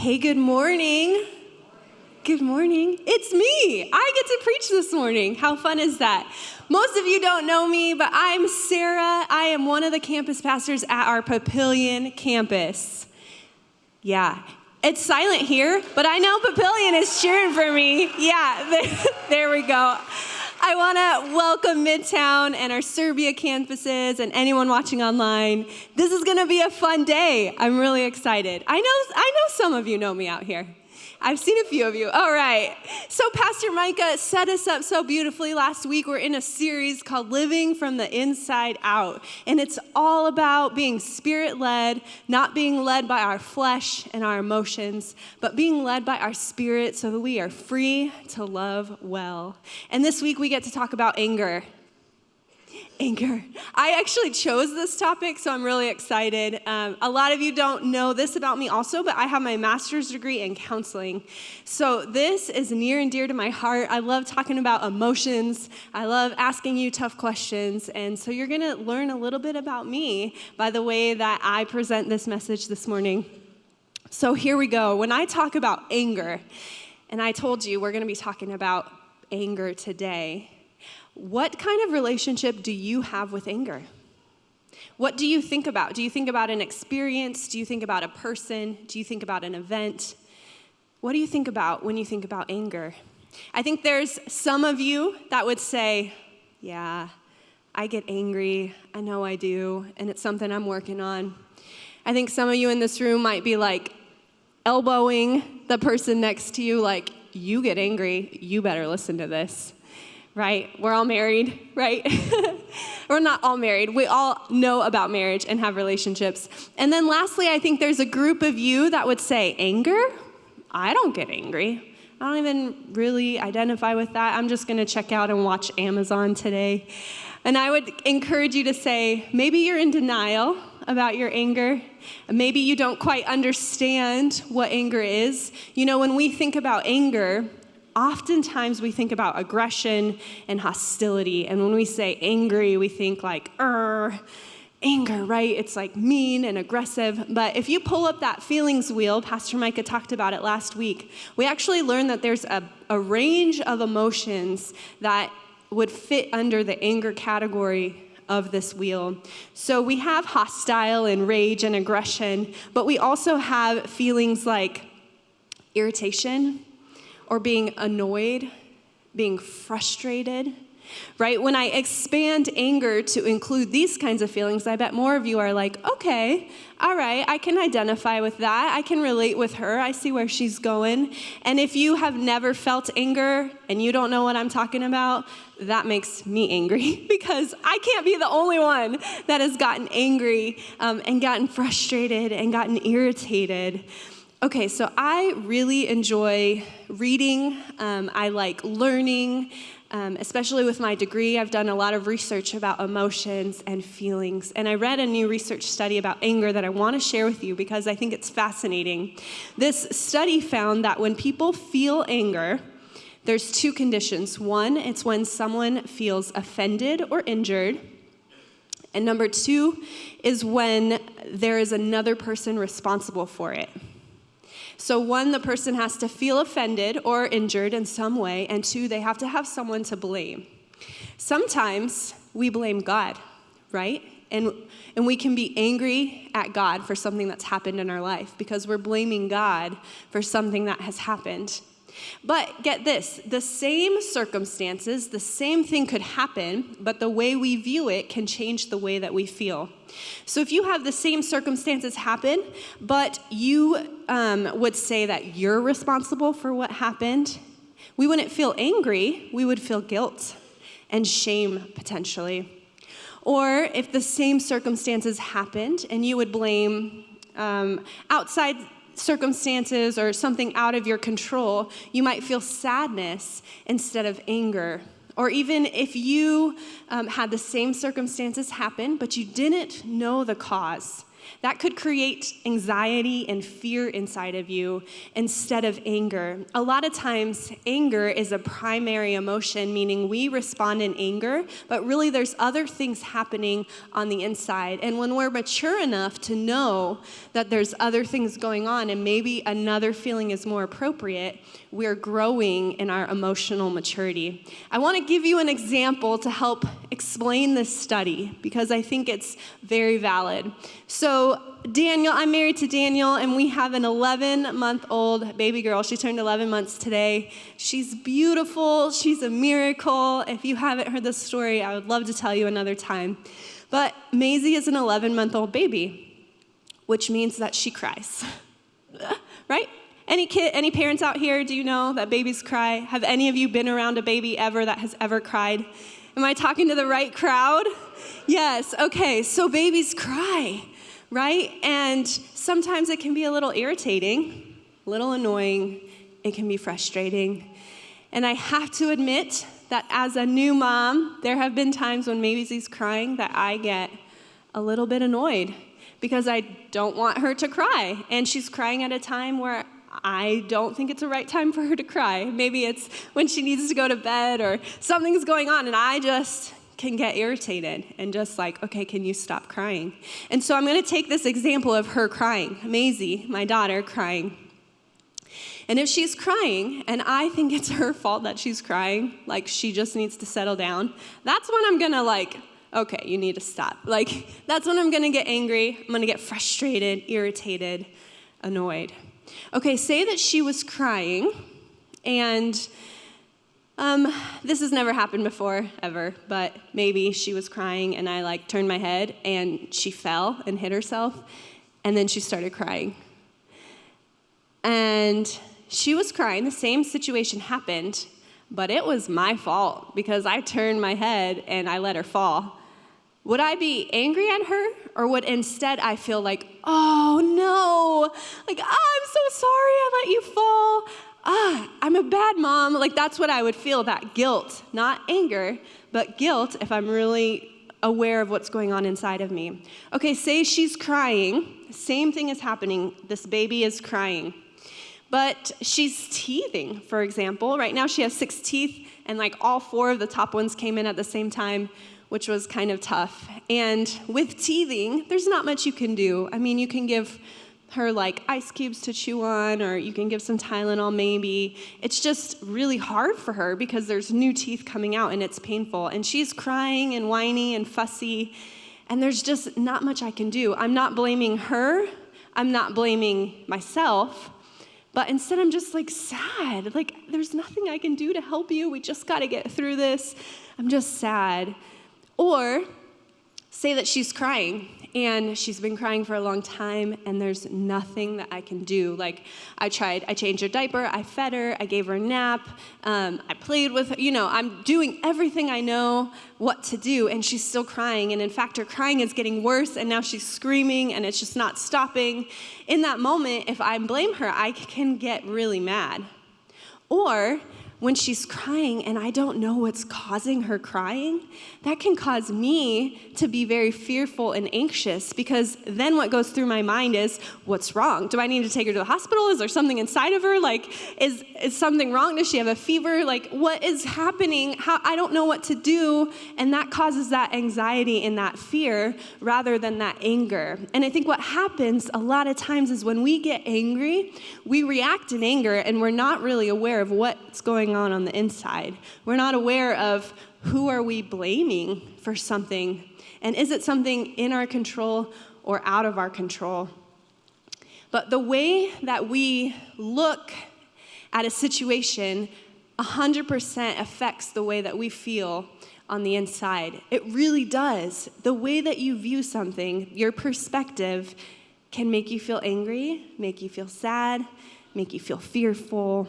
Hey, good morning. Good morning. It's me. I get to preach this morning. How fun is that? Most of you don't know me, but I'm Sarah. I am one of the campus pastors at our Papillion campus. Yeah, it's silent here, but I know Papillion is cheering for me. Yeah, there we go. I want to welcome Midtown and our Serbia campuses and anyone watching online. This is going to be a fun day. I'm really excited. I know some of you know me out here. I've seen a few of you. All right. So Pastor Micah set us up so beautifully last week. We're in a series called Living from the Inside Out. And it's all about being spirit-led, not being led by our flesh and our emotions, but being led by our spirit so that we are free to love well. And this week we get to talk about anger. Anger. I actually chose this topic, so I'm really excited. A lot of you don't know this about me also, but I have my master's degree in counseling. So this is near and dear to my heart. I love talking about emotions. I love asking you tough questions. And so you're going to learn a little bit about me by the way that I present this message this morning. So here we go. When I talk about anger, and I told you we're going to be talking about anger today, what kind of relationship do you have with anger? What do you think about? Do you think about an experience? Do you think about a person? Do you think about an event? What do you think about when you think about anger? I think there's some of you that would say, yeah, I get angry. I know I do, and it's something I'm working on. I think some of you in this room might be like elbowing the person next to you like, you get angry, you better listen to this. Right? We're all married, right? We're not all married. We all know about marriage and have relationships. And then lastly, I think there's a group of you that would say, anger? I don't get angry. I don't even really identify with that. I'm just going to check out and watch Amazon today. And I would encourage you to say, maybe you're in denial about your anger. Maybe you don't quite understand what anger is. You know, when we think about anger, oftentimes we think about aggression and hostility. And when we say angry, we think like, anger, right? It's like mean and aggressive. But if you pull up that feelings wheel, Pastor Micah talked about it last week, we actually learned that there's a range of emotions that would fit under the anger category of this wheel. So we have hostile and rage and aggression, but we also have feelings like irritation, or being annoyed, being frustrated, right? When I expand anger to include these kinds of feelings, I bet more of you are like, okay, all right, I can identify with that. I can relate with her. I see where she's going. And if you have never felt anger and you don't know what I'm talking about, that makes me angry because I can't be the only one that has gotten angry and gotten frustrated and gotten irritated. Okay, so I really enjoy reading. I like learning, especially with my degree. I've done a lot of research about emotions and feelings. And I read a new research study about anger that I want to share with you because I think it's fascinating. This study found that when people feel anger, there's two conditions. One, it's when someone feels offended or injured. And number two is when there is another person responsible for it. So one, the person has to feel offended or injured in some way, and two, they have to have someone to blame. Sometimes we blame God, right? And we can be angry at God for something that's happened in our life because we're blaming God for something that has happened. But get this, the same circumstances, the same thing could happen, but the way we view it can change the way that we feel. So if you have the same circumstances happen, but you would say that you're responsible for what happened, we wouldn't feel angry, we would feel guilt and shame potentially. Or if the same circumstances happened and you would blame outside circumstances or something out of your control, you might feel sadness instead of anger. Or even if you had the same circumstances happen, but you didn't know the cause, That could create anxiety and fear inside of you instead of anger. A lot of times, anger is a primary emotion, meaning we respond in anger, but really there's other things happening on the inside. And when we're mature enough to know that there's other things going on and maybe another feeling is more appropriate, we're growing in our emotional maturity. I want to give you an example to help explain this study because I think it's very valid. So Daniel, I'm married to Daniel, and we have an 11-month-old baby girl. She turned 11 months today. She's beautiful. She's a miracle. If you haven't heard this story, I would love to tell you another time. But Maisie is an 11-month-old baby, which means that she cries, right? Any parents out here, do you know that babies cry? Have any of you been around a baby ever that has ever cried? Am I talking to the right crowd? Yes, okay, so babies cry, right? And sometimes it can be a little irritating, a little annoying, it can be frustrating. And I have to admit that as a new mom, there have been times when Maisie's crying that I get a little bit annoyed because I don't want her to cry. And she's crying at a time where I don't think it's the right time for her to cry. Maybe it's when she needs to go to bed or something's going on and I just can get irritated and just like, okay, can you stop crying? And so I'm going to take this example of her crying, Maisie, my daughter, crying. And if she's crying and I think it's her fault that she's crying, like she just needs to settle down, that's when I'm going to like, okay, you need to stop. Like that's when I'm going to get angry. I'm going to get frustrated, irritated, annoyed. Okay, say that she was crying, and this has never happened before, ever, but maybe she was crying, and I, like, turned my head, and she fell and hit herself, and then she started crying. And she was crying, the same situation happened, but it was my fault, because I turned my head, and I let her fall. Would I be angry at her, or would instead I feel like, oh no, like, I'm so sorry I let you fall. I'm a bad mom. Like, that's what I would feel, that guilt, not anger, but guilt if I'm really aware of what's going on inside of me. Okay, say she's crying. Same thing is happening. This baby is crying. But she's teething, for example. Right now she has 6 teeth, and like all 4 of the top ones came in at the same time, which was kind of tough. And with teething, there's not much you can do. I mean, you can give her like ice cubes to chew on, or you can give some Tylenol maybe. It's just really hard for her because there's new teeth coming out and it's painful. And she's crying and whiny and fussy, and there's just not much I can do. I'm not blaming her. I'm not blaming myself. But instead, I'm just like sad. Like, there's nothing I can do to help you. We just got to get through this. I'm just sad. Or say that she's crying, and she's been crying for a long time, and there's nothing that I can do. Like, I changed her diaper, I fed her, I gave her a nap, I played with her, I'm doing everything I know what to do, and she's still crying. And in fact, her crying is getting worse, and now she's screaming, and it's just not stopping. In that moment, if I blame her, I can get really mad. Or when she's crying and I don't know what's causing her crying, that can cause me to be very fearful and anxious, because then what goes through my mind is, what's wrong? Do I need to take her to the hospital? Is there something inside of her? Like, is something wrong? Does she have a fever? Like, what is happening? I don't know what to do, and that causes that anxiety and that fear rather than that anger. And I think what happens a lot of times is when we get angry, we react in anger, and we're not really aware of what's going on the inside. We're not aware of who are we blaming for something, and is it something in our control or out of our control? But the way that we look at a situation 100% affects the way that we feel on the inside. It really does. The way that you view something, your perspective, can make you feel angry, make you feel sad, make you feel fearful,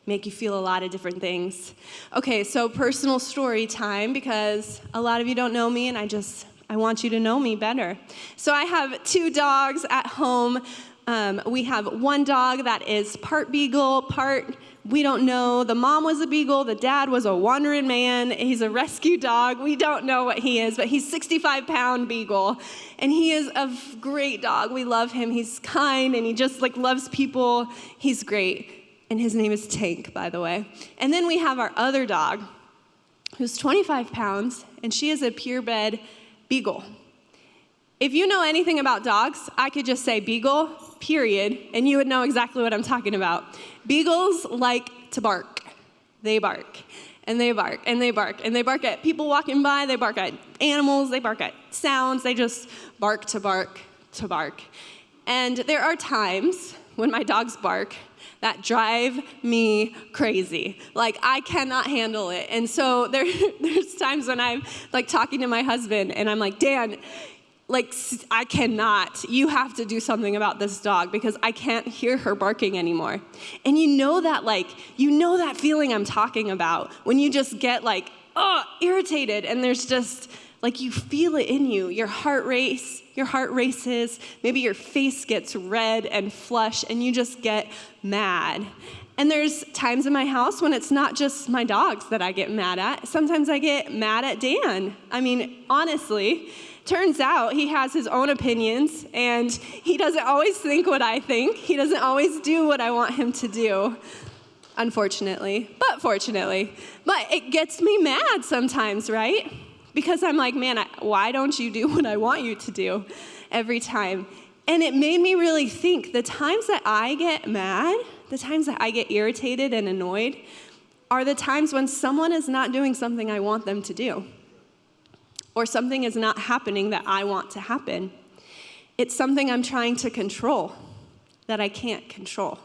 make you feel a lot of different things. Okay, so personal story time, because a lot of you don't know me, and I want you to know me better. So I have 2 dogs at home. We have one dog that is part beagle, part We don't know. The mom was a beagle. The dad was a wandering man. He's a rescue dog. We don't know what he is, but he's 65-pound beagle. And he is a great dog. We love him. He's kind, and he just loves people. He's great. And his name is Tank, by the way. And then we have our other dog, who's 25 pounds, and she is a purebred beagle. If you know anything about dogs, I could just say beagle, period, and you would know exactly what I'm talking about. Beagles like to bark. They bark, and they bark, and they bark, and they bark at people walking by. They bark at animals. They bark at sounds. They just bark to bark to bark. And there are times when my dogs bark that drive me crazy. I cannot handle it. And so there's times when I'm talking to my husband, and I'm like, Dan, I cannot. You have to do something about this dog because I can't hear her barking anymore. And you know that feeling I'm talking about when you just get irritated, and there's just you feel it in you. Your heart races. Maybe your face gets red and flush, and you just get mad. And there's times in my house when it's not just my dogs that I get mad at. Sometimes I get mad at Dan. I mean, honestly, turns out he has his own opinions, and he doesn't always think what I think. He doesn't always do what I want him to do, unfortunately, but fortunately. But it gets me mad sometimes, right? Because I'm like, man, why don't you do what I want you to do every time? And it made me really think the times that I get mad, the times that I get irritated and annoyed, are the times when someone is not doing something I want them to do, or something is not happening that I want to happen. It's something I'm trying to control that I can't control.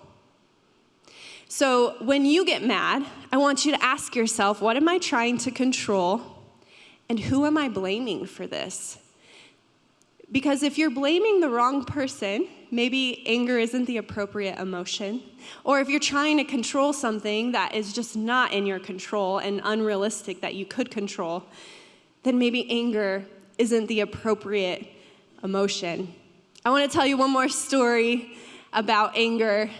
So when you get mad, I want you to ask yourself, what am I trying to control, and who am I blaming for this? Because if you're blaming the wrong person, maybe anger isn't the appropriate emotion. Or if you're trying to control something that is just not in your control and unrealistic that you could control, then maybe anger isn't the appropriate emotion. I want to tell you one more story about anger.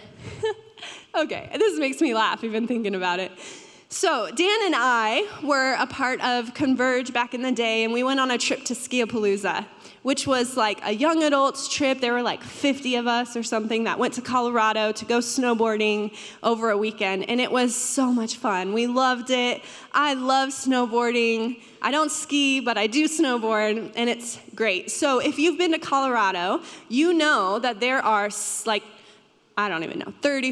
Okay, this makes me laugh even thinking about it. So Dan and I were a part of Converge back in the day, and we went on a trip to Skiapalooza, which was a young adults trip. There were 50 of us or something that went to Colorado to go snowboarding over a weekend, and it was so much fun. We loved it. I love snowboarding. I don't ski, but I do snowboard, and it's great. So if you've been to Colorado, you know that there are 30,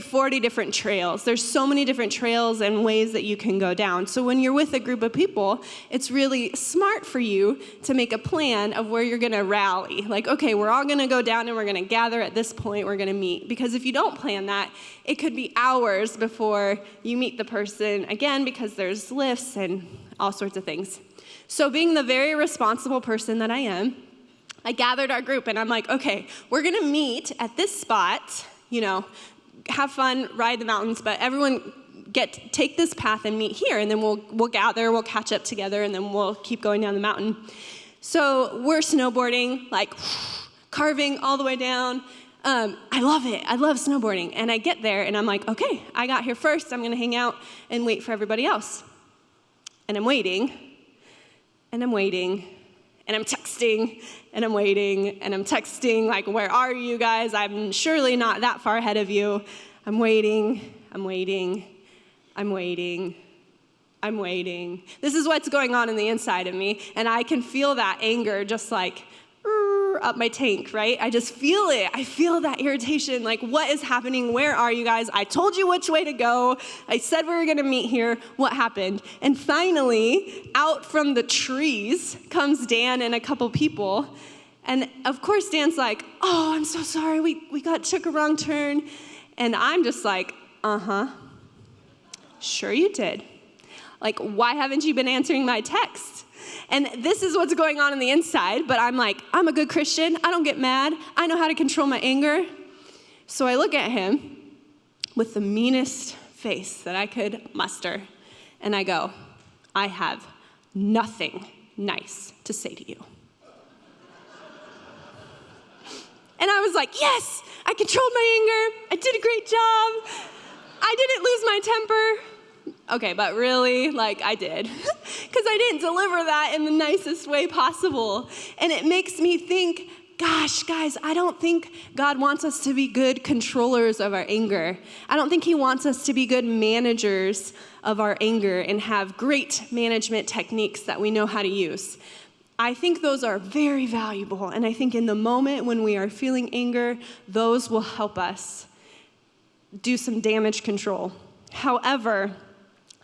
40 different trails. There's so many different trails and ways that you can go down. So when you're with a group of people, it's really smart for you to make a plan of where you're gonna rally. Okay, we're all gonna go down and we're gonna gather at this point, we're gonna meet. Because if you don't plan that, it could be hours before you meet the person again, because there's lifts and all sorts of things. So being the very responsible person that I am, I gathered our group and I'm like, okay, we're gonna meet at this spot, have fun, ride the mountains, but everyone take this path and meet here, and then we'll gather, we'll catch up together, and then we'll keep going down the mountain. So we're snowboarding, carving all the way down. I love it. I love snowboarding. And I get there, and I'm like, okay, I got here first. I'm going to hang out and wait for everybody else. And I'm waiting, and I'm waiting, and I'm texting, and I'm waiting, and I'm texting, where are you guys? I'm surely not that far ahead of you. I'm waiting, I'm waiting, I'm waiting, I'm waiting. This is what's going on in the inside of me, and I can feel that anger just up my tank, right? I just feel it. I feel that irritation. What is happening? Where are you guys? I told you which way to go. I said we were going to meet here. What happened? And finally, out from the trees comes Dan and a couple people. And of course, Dan's like, oh, I'm so sorry. We took a wrong turn. And I'm just like, sure you did. Why haven't you been answering my text? And this is what's going on the inside, but I'm like, I'm a good Christian. I don't get mad. I know how to control my anger. So I look at him with the meanest face that I could muster, and I go, I have nothing nice to say to you. And I was like, yes, I controlled my anger. I did a great job. I didn't lose my temper. Okay, but really, I did. Because I didn't deliver that in the nicest way possible. And it makes me think, gosh, guys, I don't think God wants us to be good controllers of our anger. I don't think he wants us to be good managers of our anger and have great management techniques that we know how to use. I think those are very valuable, and I think in the moment when we are feeling anger, those will help us do some damage control. However,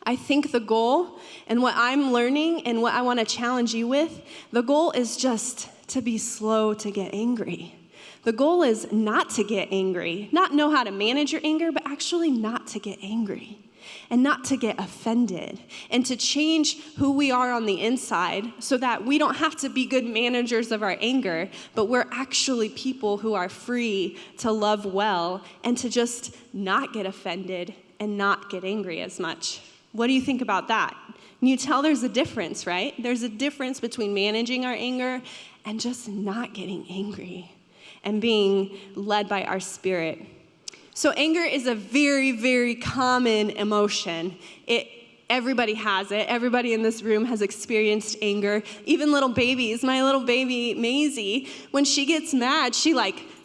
I think the goal, and what I'm learning and what I want to challenge you with, the goal is just to be slow to get angry. The goal is not to get angry, not know how to manage your anger, but actually not to get angry and not to get offended and to change who we are on the inside so that we don't have to be good managers of our anger, but we're actually people who are free to love well and to just not get offended and not get angry as much. What do you think about that? And you tell there's a difference, right? There's a difference between managing our anger and just not getting angry and being led by our spirit. So anger is a very, very common emotion. Everybody has it. Everybody in this room has experienced anger. Even little babies. My little baby, Maisie, when she gets mad, she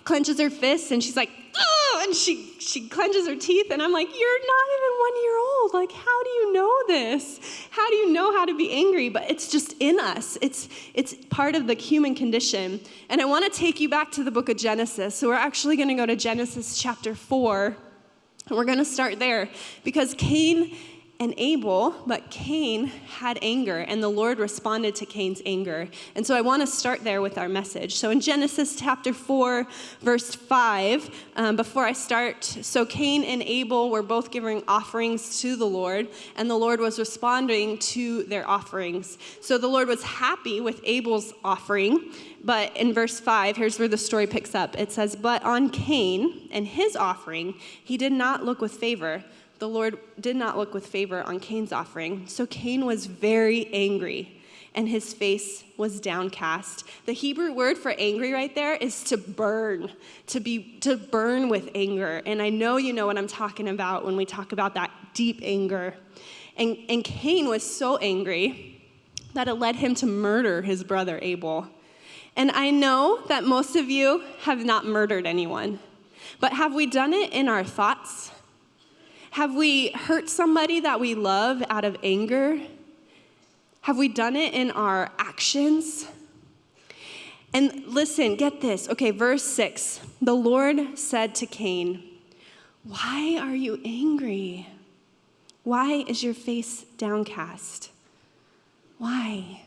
clenches her fists and she's like, oh, and she clenches her teeth. And I'm like, you're not even 1 year old. How do you know this? How do you know how to be angry? But it's just in us. It's part of the human condition. And I want to take you back to the book of Genesis. So we're actually going to go to Genesis chapter 4. And we're going to start there because Cain and Abel, but Cain had anger, and the Lord responded to Cain's anger. And so I want to start there with our message. So in Genesis chapter 4, verse 5, before I start, so Cain and Abel were both giving offerings to the Lord, and the Lord was responding to their offerings. So the Lord was happy with Abel's offering, but in verse 5, here's where the story picks up. It says, but on Cain and his offering, he did not look with favor. The Lord did not look with favor on Cain's offering. So Cain was very angry, and his face was downcast. The Hebrew word for angry right there is to burn, to burn with anger. And I know you know what I'm talking about when we talk about that deep anger. And Cain was so angry that it led him to murder his brother Abel. And I know that most of you have not murdered anyone, but have we done it in our thoughts? Have we hurt somebody that we love out of anger? Have we done it in our actions? And listen, get this. Okay, verse 6. The Lord said to Cain, why are you angry? Why is your face downcast? Why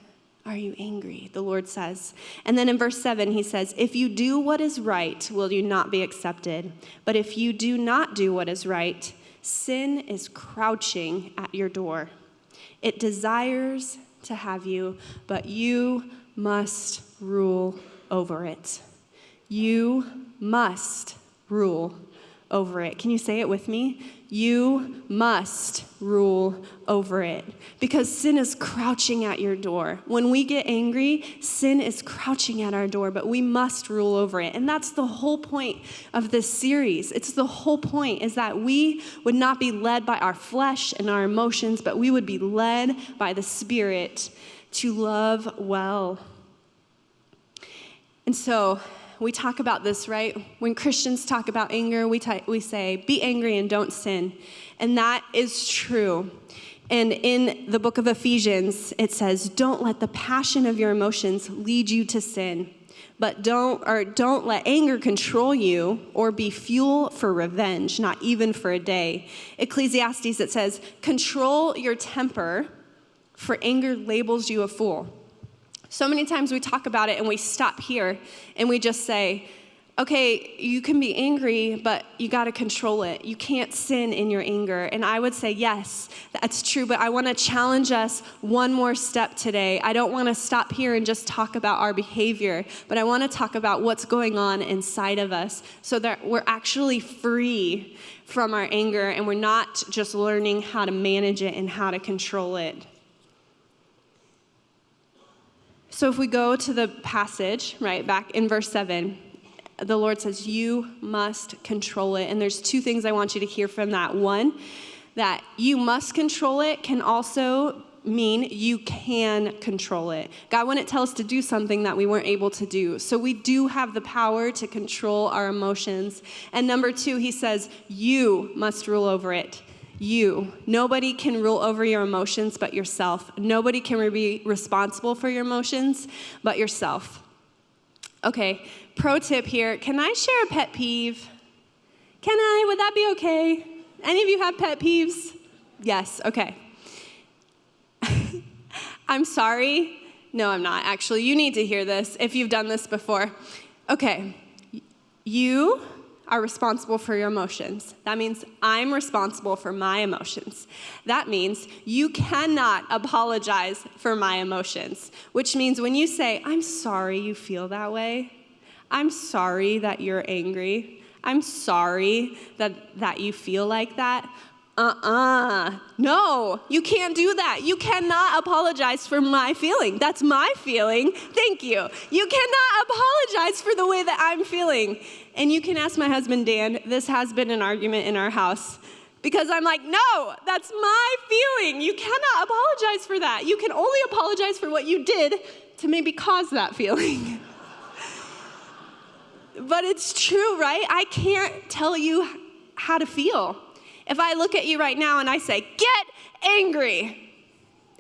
are you angry? The Lord says. And then in verse 7, he says, if you do what is right, will you not be accepted? But if you do not do what is right, sin is crouching at your door. It desires to have you, but you must rule over it. You must rule over it. Can you say it with me? You must rule over it. Because sin is crouching at your door. When we get angry, sin is crouching at our door, but we must rule over it. And that's the whole point of this series. It's the whole point is that we would not be led by our flesh and our emotions, but we would be led by the Spirit to love well. And so we talk about this, right? When Christians talk about anger, we say, be angry and don't sin. And that is true. And in the book of Ephesians, it says, don't let the passion of your emotions lead you to sin. But don't let anger control you or be fuel for revenge, not even for a day. Ecclesiastes, it says, control your temper, for anger labels you a fool. So many times we talk about it and we stop here and we just say, okay, you can be angry, but you got to control it. You can't sin in your anger. And I would say, yes, that's true, but I want to challenge us one more step today. I don't want to stop here and just talk about our behavior, but I want to talk about what's going on inside of us so that we're actually free from our anger and we're not just learning how to manage it and how to control it. So if we go to the passage, right, back in verse 7, the Lord says you must control it. And there's two things I want you to hear from that. One, that you must control it can also mean you can control it. God wouldn't tell us to do something that we weren't able to do. So we do have the power to control our emotions. And number two, he says, you must rule over it. You. Nobody can rule over your emotions but yourself. Nobody can be responsible for your emotions but yourself. Okay, pro tip here. Can I share a pet peeve? Can I? Would that be okay? Any of you have pet peeves? Yes, okay. I'm sorry. No, I'm not. Actually, you need to hear this if you've done this before. Okay, you are responsible for your emotions. That means I'm responsible for my emotions. That means you cannot apologize for my emotions, which means when you say, I'm sorry you feel that way, I'm sorry that you're angry, I'm sorry that you feel like that, no, you can't do that. You cannot apologize for my feeling. That's my feeling. Thank you. You cannot apologize for the way that I'm feeling. And you can ask my husband, Dan, this has been an argument in our house because I'm like, no, that's my feeling. You cannot apologize for that. You can only apologize for what you did to maybe cause that feeling. But it's true, right? I can't tell you how to feel. If I look at you right now and I say, get angry.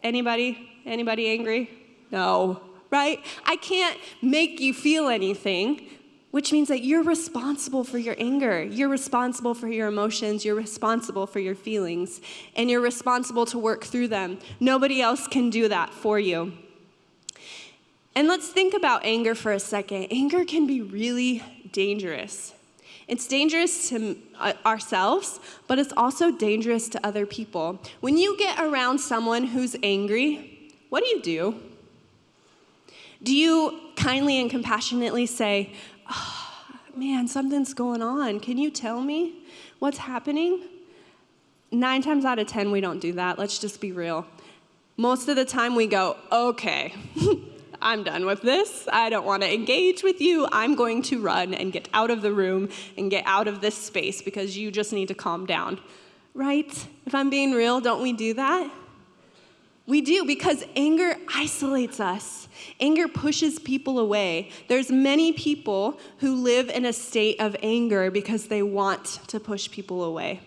Anybody angry? No, right? I can't make you feel anything, which means that you're responsible for your anger. You're responsible for your emotions. You're responsible for your feelings. And you're responsible to work through them. Nobody else can do that for you. And let's think about anger for a second. Anger can be really dangerous. It's dangerous to ourselves, but it's also dangerous to other people. When you get around someone who's angry, what do? Do you kindly and compassionately say, oh, man, something's going on. Can you tell me what's happening? 9 times out of 10, we don't do that. Let's just be real. Most of the time we go, okay. I'm done with this. I don't want to engage with you. I'm going to run and get out of the room and get out of this space because you just need to calm down. Right? If I'm being real, don't we do that? We do, because anger isolates us. Anger pushes people away. There's many people who live in a state of anger because they want to push people away.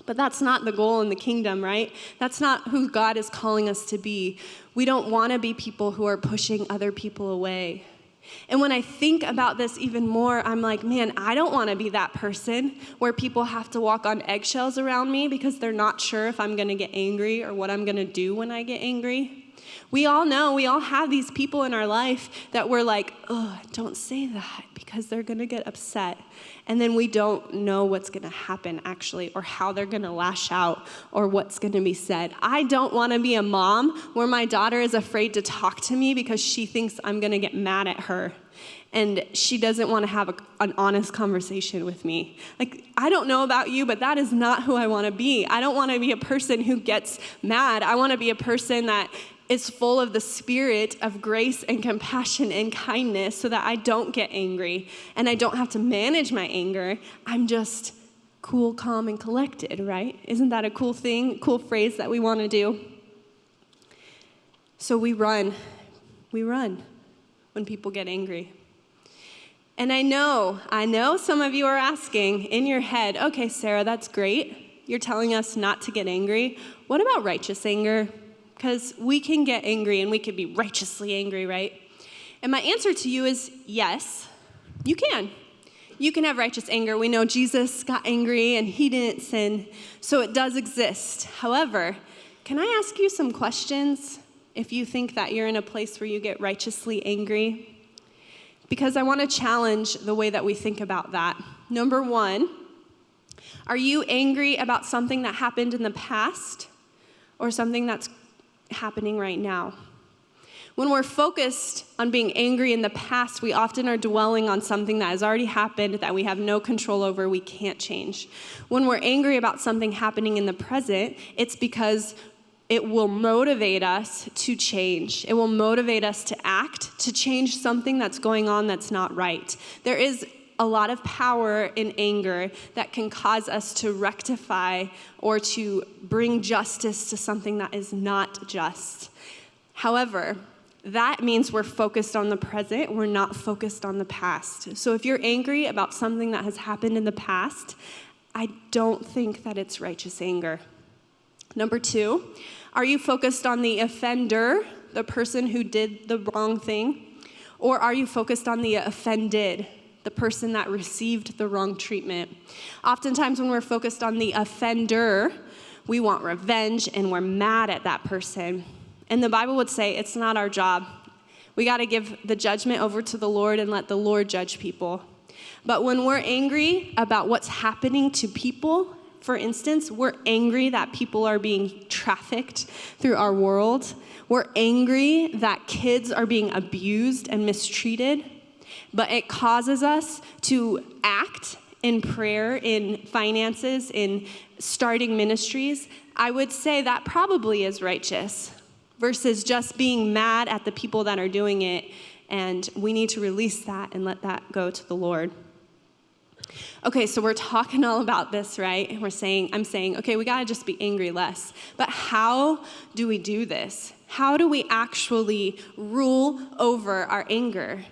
But that's not the goal in the kingdom, right? That's not who God is calling us to be. We don't want to be people who are pushing other people away. And when I think about this even more, I'm like, man, I don't want to be that person where people have to walk on eggshells around me because they're not sure if I'm going to get angry or what I'm going to do when I get angry. We all know, we all have these people in our life that we're like, oh, don't say that because they're going to get upset. And then we don't know what's going to happen actually, or how they're going to lash out, or what's going to be said. I don't want to be a mom where my daughter is afraid to talk to me because she thinks I'm going to get mad at her. And she doesn't want to have an honest conversation with me. Like, I don't know about you, but that is not who I want to be. I don't want to be a person who gets mad. I want to be a person that is full of the spirit of grace and compassion and kindness so that I don't get angry and I don't have to manage my anger. I'm just cool, calm, and collected, right? Isn't that a cool thing, cool phrase that we want to do? So we run when people get angry. And I know some of you are asking in your head, okay, Sarah, that's great. You're telling us not to get angry. What about righteous anger? Because we can get angry and we can be righteously angry, right? And my answer to you is yes, you can. You can have righteous anger. We know Jesus got angry and he didn't sin, so it does exist. However, can I ask you some questions if you think that you're in a place where you get righteously angry? Because I want to challenge the way that we think about that. Number 1, are you angry about something that happened in the past or something that's happening right now? When we're focused on being angry in the past, we often are dwelling on something that has already happened that we have no control over, we can't change. When we're angry about something happening in the present, it's because it will motivate us to change. It will motivate us to act, to change something that's going on that's not right. There is a lot of power in anger that can cause us to rectify or to bring justice to something that is not just. However, that means we're focused on the present, we're not focused on the past. So if you're angry about something that has happened in the past, I don't think that it's righteous anger. Number 2, are you focused on the offender, the person who did the wrong thing? Or are you focused on the offended, the person that received the wrong treatment? Oftentimes when we're focused on the offender, we want revenge and we're mad at that person. And the Bible would say it's not our job. We got to give the judgment over to the Lord and let the Lord judge people. But when we're angry about what's happening to people, for instance, we're angry that people are being trafficked through our world. We're angry that kids are being abused and mistreated. But it causes us to act in prayer, in finances, in starting ministries. I would say that probably is righteous versus just being mad at the people that are doing it. And we need to release that and let that go to the Lord. Okay, so we're talking all about this, right? I'm saying, okay, we got to just be angry less. But how do we do this? How do we actually rule over our anger?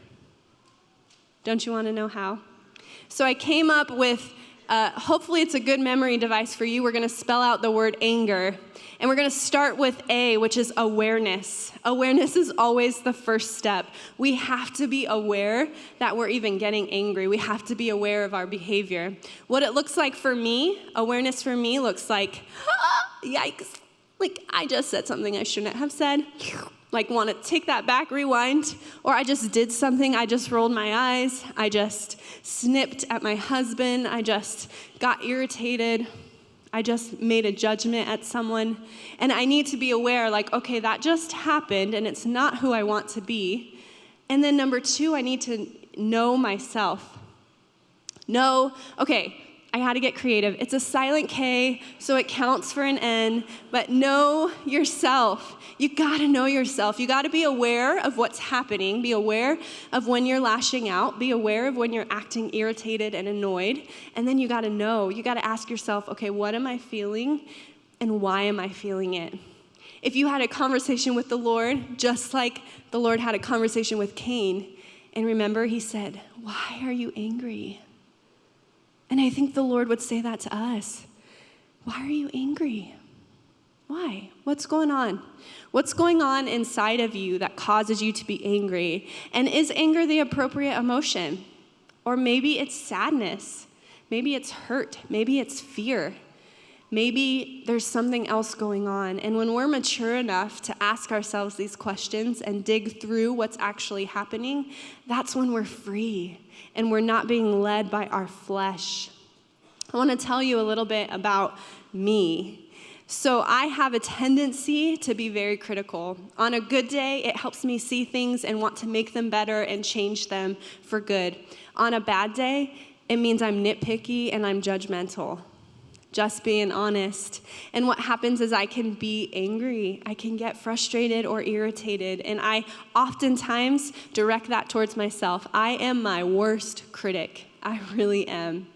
Don't you want to know how? So I came up with, hopefully it's a good memory device for you. We're going to spell out the word anger. And we're going to start with A, which is awareness. Awareness is always the first step. We have to be aware that we're even getting angry. We have to be aware of our behavior. What it looks like for me, awareness for me looks like, yikes. Like, I just said something I shouldn't have said. Like, want to take that back, rewind. Or I just did something. I just rolled my eyes. I just snipped at my husband. I just got irritated. I just made a judgment at someone, and I need to be aware, like, okay, that just happened, and it's not who I want to be. And then number 2, I need to know myself. Okay, I had to get creative. It's a silent K, so it counts for an N, but know yourself. You gotta know yourself. You gotta be aware of what's happening. Be aware of when you're lashing out. Be aware of when you're acting irritated and annoyed. And then you gotta know. You gotta ask yourself, okay, what am I feeling and why am I feeling it? If you had a conversation with the Lord, just like the Lord had a conversation with Cain, and remember, he said, why are you angry? And I think the Lord would say that to us. Why are you angry? Why? What's going on? What's going on inside of you that causes you to be angry? And is anger the appropriate emotion? Or maybe it's sadness. Maybe it's hurt. Maybe it's fear. Maybe there's something else going on. And when we're mature enough to ask ourselves these questions and dig through what's actually happening, that's when we're free and we're not being led by our flesh. I want to tell you a little bit about me. So I have a tendency to be very critical. On a good day, it helps me see things and want to make them better and change them for good. On a bad day, it means I'm nitpicky and I'm judgmental. Just being honest. And what happens is I can be angry. I can get frustrated or irritated. And I oftentimes direct that towards myself. I am my worst critic. I really am.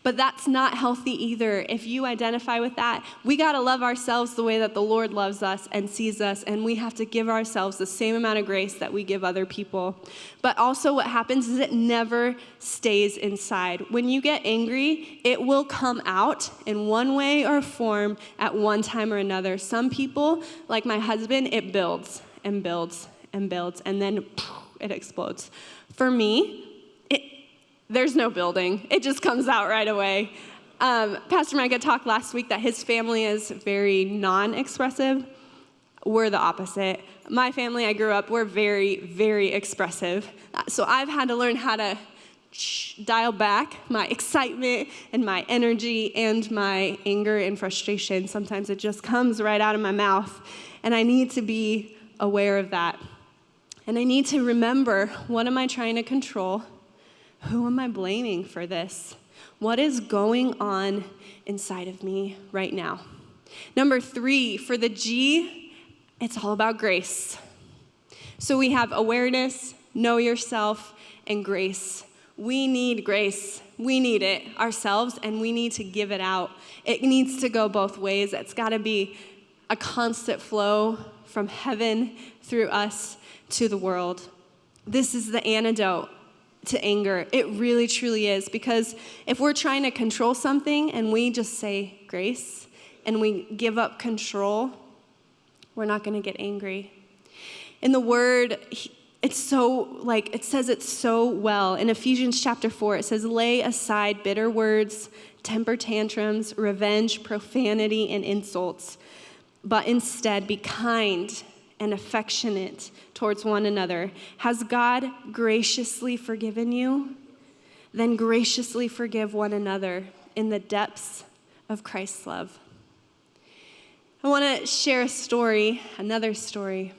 But that's not healthy either. If you identify with that, we got to love ourselves the way that the Lord loves us and sees us, and we have to give ourselves the same amount of grace that we give other people. But also what happens is it never stays inside. When you get angry, it will come out in one way or form at one time or another. Some people, like my husband, it builds and builds and builds, and then it explodes. For me, there's no building. It just comes out right away. Pastor Micah talked last week that his family is very non-expressive. We're the opposite. My family, I grew up, we're very, very expressive. So I've had to learn how to dial back my excitement and my energy and my anger and frustration. Sometimes it just comes right out of my mouth. And I need to be aware of that. And I need to remember, what am I trying to control? Who am I blaming for this? What is going on inside of me right now? Number 3, for the G, it's all about grace. So we have awareness, know yourself, and grace. We need grace. We need it ourselves, and we need to give it out. It needs to go both ways. It's got to be a constant flow from heaven through us to the world. This is the antidote to anger. It really, truly is, because if we're trying to control something and we just say grace and we give up control, we're not going to get angry. In the Word, it says it so well. In Ephesians chapter 4, it says, lay aside bitter words, temper tantrums, revenge, profanity, and insults, but instead be kind and affectionate towards one another. Has God graciously forgiven you? Then graciously forgive one another in the depths of Christ's love. I want to share a story, another story,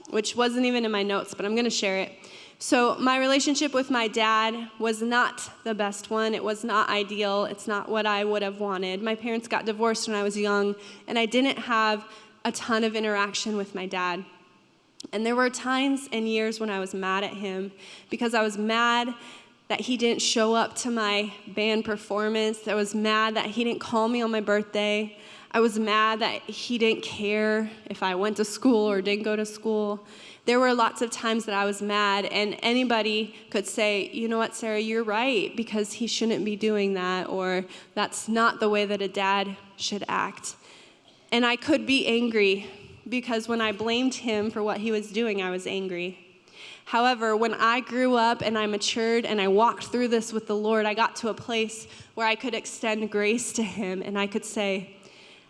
which wasn't even in my notes, but I'm going to share it. So my relationship with my dad was not the best one. It was not ideal. It's not what I would have wanted. My parents got divorced when I was young, and I didn't have a ton of interaction with my dad. And there were times and years when I was mad at him because I was mad that he didn't show up to my band performance. I was mad that he didn't call me on my birthday. I was mad that he didn't care if I went to school or didn't go to school. There were lots of times that I was mad, and anybody could say, you know what, Sarah, you're right, because he shouldn't be doing that, or that's not the way that a dad should act. And I could be angry because when I blamed him for what he was doing, I was angry. However, when I grew up and I matured and I walked through this with the Lord, I got to a place where I could extend grace to him, and I could say,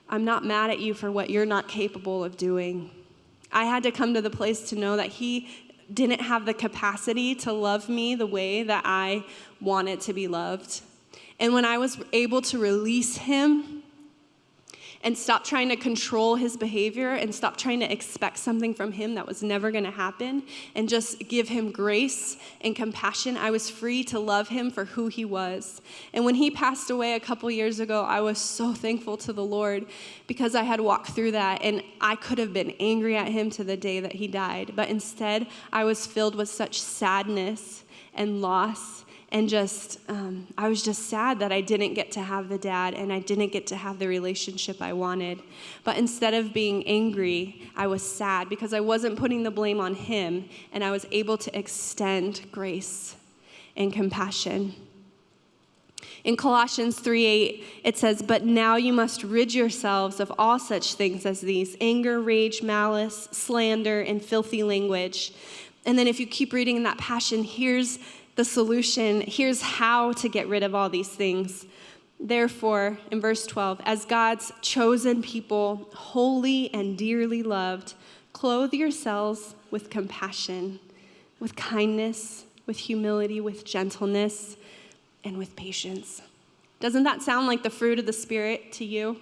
I'm not mad at you for what you're not capable of doing. I had to come to the place to know that he didn't have the capacity to love me the way that I wanted to be loved. And when I was able to release him and stop trying to control his behavior and stop trying to expect something from him that was never going to happen and just give him grace and compassion, I was free to love him for who he was. And when he passed away a couple years ago, I was so thankful to the Lord because I had walked through that, and I could have been angry at him to the day that he died. But instead, I was filled with such sadness and loss. And I was just sad that I didn't get to have the dad and I didn't get to have the relationship I wanted. But instead of being angry, I was sad because I wasn't putting the blame on him, and I was able to extend grace and compassion. In Colossians 3:8, it says, but now you must rid yourselves of all such things as these: anger, rage, malice, slander, and filthy language. And then if you keep reading in that passion, here's the solution. Here's how to get rid of all these things. Therefore, in verse 12, as God's chosen people, holy and dearly loved, clothe yourselves with compassion, with kindness, with humility, with gentleness, and with patience. Doesn't that sound like the fruit of the Spirit to you?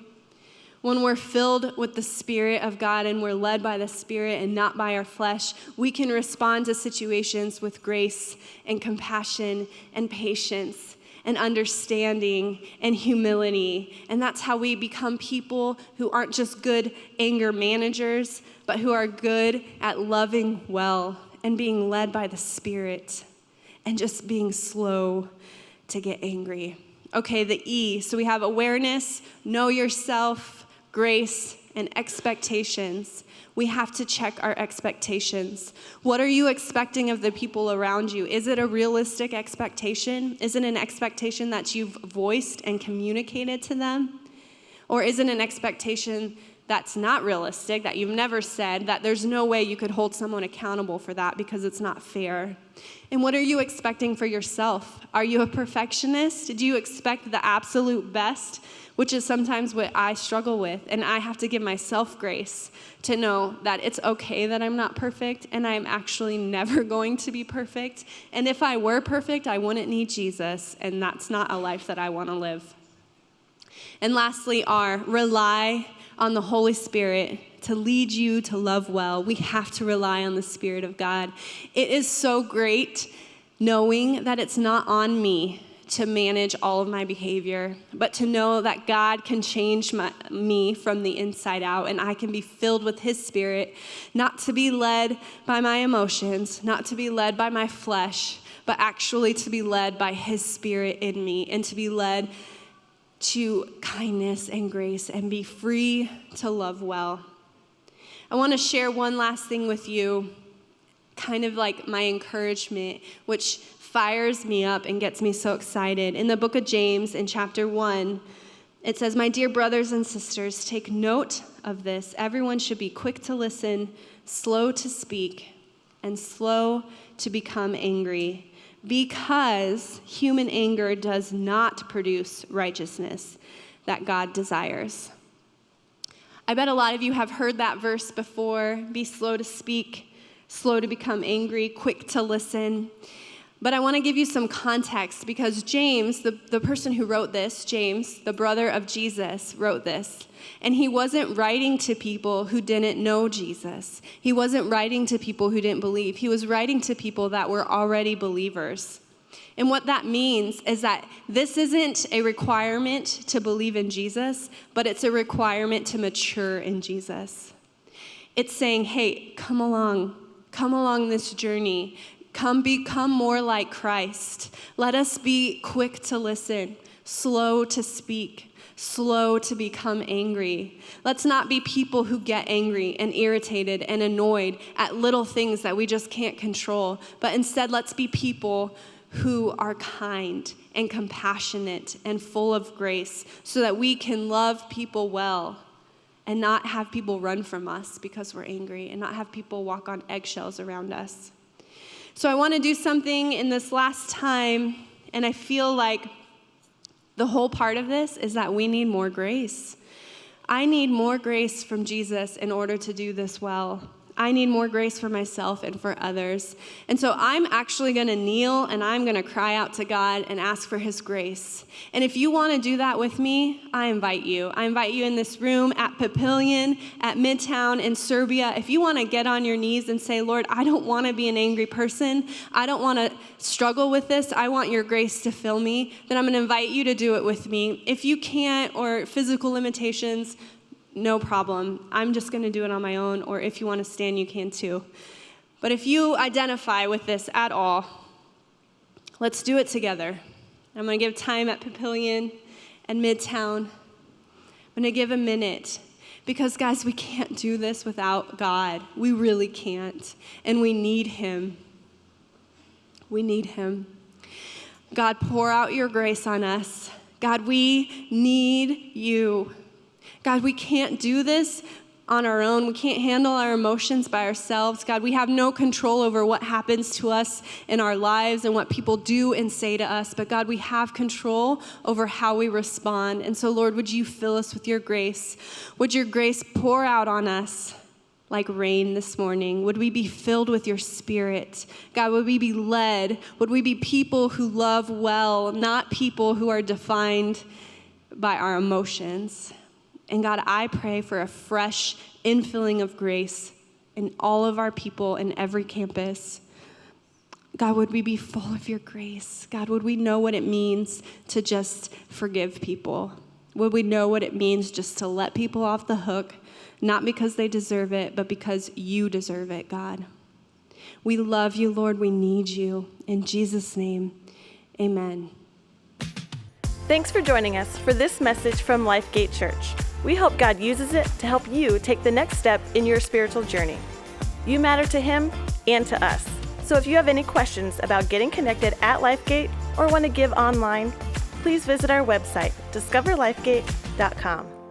When we're filled with the Spirit of God and we're led by the Spirit and not by our flesh, we can respond to situations with grace and compassion and patience and understanding and humility. And that's how we become people who aren't just good anger managers, but who are good at loving well and being led by the Spirit and just being slow to get angry. Okay, the E. So we have awareness, know yourself, grace, and expectations. We have to check our expectations. What are you expecting of the people around you? Is it a realistic expectation? Is it an expectation that you've voiced and communicated to them? Or is it an expectation that's not realistic, that you've never said, that there's no way you could hold someone accountable for that because it's not fair? And what are you expecting for yourself? Are you a perfectionist? Do you expect the absolute best? Which is sometimes what I struggle with, and I have to give myself grace to know that it's okay that I'm not perfect, and I'm actually never going to be perfect. And if I were perfect, I wouldn't need Jesus, and that's not a life that I want to live. And lastly, R, rely on the Holy Spirit to lead you to love well. We have to rely on the Spirit of God. It is so great knowing that it's not on me to manage all of my behavior, but to know that God can change me from the inside out, and I can be filled with His Spirit, not to be led by my emotions, not to be led by my flesh, but actually to be led by his Spirit in me and to be led to kindness and grace and be free to love well. I want to share one last thing with you, kind of like my encouragement, which fires me up and gets me so excited. In the book of James, in chapter 1, it says, "My dear brothers and sisters, take note of this. Everyone should be quick to listen, slow to speak, and slow to become angry, because human anger does not produce righteousness that God desires." I bet a lot of you have heard that verse before. Be slow to speak, slow to become angry, quick to listen. But I want to give you some context because James, the person who wrote this, James, the brother of Jesus, wrote this. And he wasn't writing to people who didn't know Jesus. He wasn't writing to people who didn't believe. He was writing to people that were already believers. And what that means is that this isn't a requirement to believe in Jesus, but it's a requirement to mature in Jesus. It's saying, hey, come along this journey. Come become more like Christ. Let us be quick to listen, slow to speak, slow to become angry. Let's not be people who get angry and irritated and annoyed at little things that we just can't control, but instead let's be people who are kind and compassionate and full of grace so that we can love people well and not have people run from us because we're angry and not have people walk on eggshells around us. So I want to do something in this last time, and I feel like the whole part of this is that we need more grace. I need more grace from Jesus in order to do this well. I need more grace for myself and for others. And so I'm actually going to kneel and I'm going to cry out to God and ask for his grace. And if you want to do that with me, I invite you. I invite you in this room at Papillion, at Midtown in Serbia. If you want to get on your knees and say, Lord, I don't want to be an angry person. I don't want to struggle with this. I want your grace to fill me. Then I'm going to invite you to do it with me. If you can't or physical limitations, no problem. I'm just going to do it on my own, or if you want to stand, you can too. But if you identify with this at all, let's do it together. I'm going to give time at Papillion and Midtown. I'm going to give a minute because, guys, we can't do this without God. We really can't, and we need him. We need him. God, pour out your grace on us. God, we need you. God, we can't do this on our own. We can't handle our emotions by ourselves. God, we have no control over what happens to us in our lives and what people do and say to us. But God, we have control over how we respond. And so, Lord, would you fill us with your grace? Would your grace pour out on us like rain this morning? Would we be filled with your Spirit? God, would we be led? Would we be people who love well, not people who are defined by our emotions? And God, I pray for a fresh infilling of grace in all of our people in every campus. God, would we be full of your grace? God, would we know what it means to just forgive people? Would we know what it means just to let people off the hook, not because they deserve it, but because you deserve it, God? We love you, Lord. We need you. In Jesus' name, amen. Thanks for joining us for this message from Lifegate Church. We hope God uses it to help you take the next step in your spiritual journey. You matter to him and to us. So if you have any questions about getting connected at Lifegate or want to give online, please visit our website, discoverlifegate.com.